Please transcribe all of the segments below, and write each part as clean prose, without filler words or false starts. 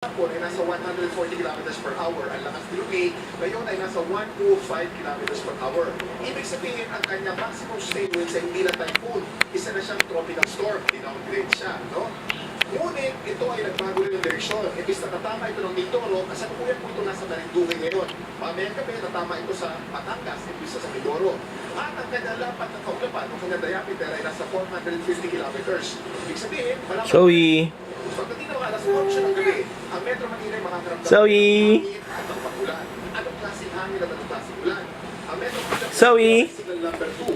Hapon ay nasa 140 kilometers per hour. Ang lakas ni Lupi, ngayon ay nasa 105 kilometers per hour. Ibig sabihin, ang kanyang maximum state winds ay hindi na typhoon. Isa na siyang tropical storm. Dinowngrade siya, no? Ngunit, ito ay nagbago rin ng direksyon. Ibig na tatama ito ng Mindoro, kasalukuyan po ito nasa Marinduque ngayon. Mamayang gabi, tatama ito sa Batangas, ibig sa Mindoro. At ang kanyang lapat ng kaulapan, ang kanyang diameter ay nasa 450 kilometers. Ibig sabihin, malapit. Pagdating ng alas 8 ng gabi, ang Metro Manila ay makakaramdam ng hangin at ng pagulan. Anong klaseng hangin at anong klaseng ulan? Ang Metro Manila ay signal number 2.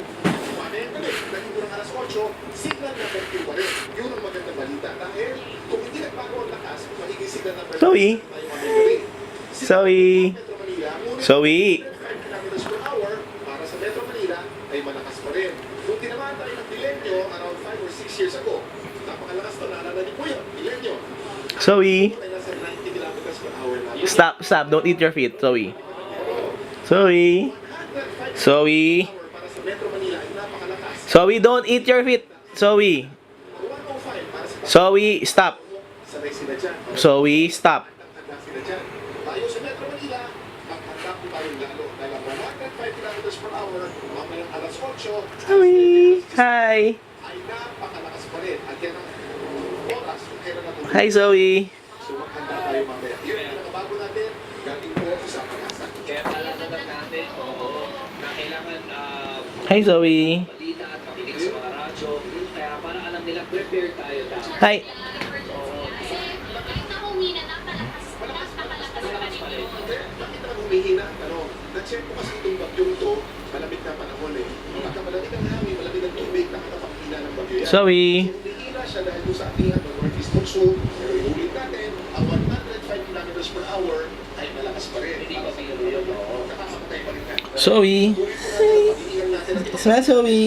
Mamayang gabi, pagdating ng alas 8, signal number 2 pa rin. Yun ang magandang balita. Dahil kung hindi nagbago ang lakas, kung magiging signal number 2 tayo mamayang gabi. Zoe! 5 kilometers per hour para sa Metro Manila ay malakas pa rin. Kung tinamaan tayo ng Milenio around 5 or 6 years ago, napakalakas to, naalala niyo po yun, Milenio. Zoe, Ay nasa 90 kilometers per hour na. stop, don't eat your feet, Zoe. Zoe, 105 Zoe, para sa Metro Manila ay napakalakas. Zoe, don't eat your feet, Zoe. 105 para sa Zoe, stop. sanay sila dyan. Zoe, stop. Handa sila dyan. Tayo sa Metro Manila, maghanda po tayong lalo. Dahil ang 105 kilometers per hour, mamayang alas 8, Zoe, hi. ay napakalakas pa rin. At yan ang oras kung kailan natutulog. Hi, Zoe. So maghanda tayo mamaya. Yun ang pinakabago natin, galing po sa pag-asa. Kaya palatanggap natin, na kailangan Hi, Zoe. balita at makinig sa mga radyo. Kaya para alam nila, prepare tayo dapat. Hi. Kahit na humina, napakalakas pa rin. Bakit na humihina? Pero, na-check ko kasi itong bagyong to, malamig na panahon eh. Pagka malamig ang hangin, malamig ang tubig, nakakapakina ng bagyo yan. Zoe. So, humihina siya dahil doon sa ating northeast monsoon. Pero iulit natin, ang 105 kilometers per hour ay malakas pa rin. Hindi pa biro yun, Nakakapatay pa rin yan. Zoe. Tuloy po natin, pag-iingan natin ang ito. Smile, Zoe.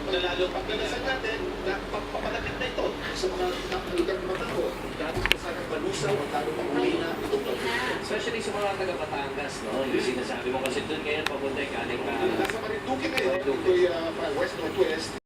Lalo pagdalasan natin, na papalapit na ito sa mga lugar ng mga tao. Dati sa sanang malusaw at lalo pang humihina itong bagyo. Especially sa mga taga Batangas, no? Yung sinasabi mo kasi doon ngayon papunta galing ka. Nasa Marinduque ngayon, ito'y west-northwest.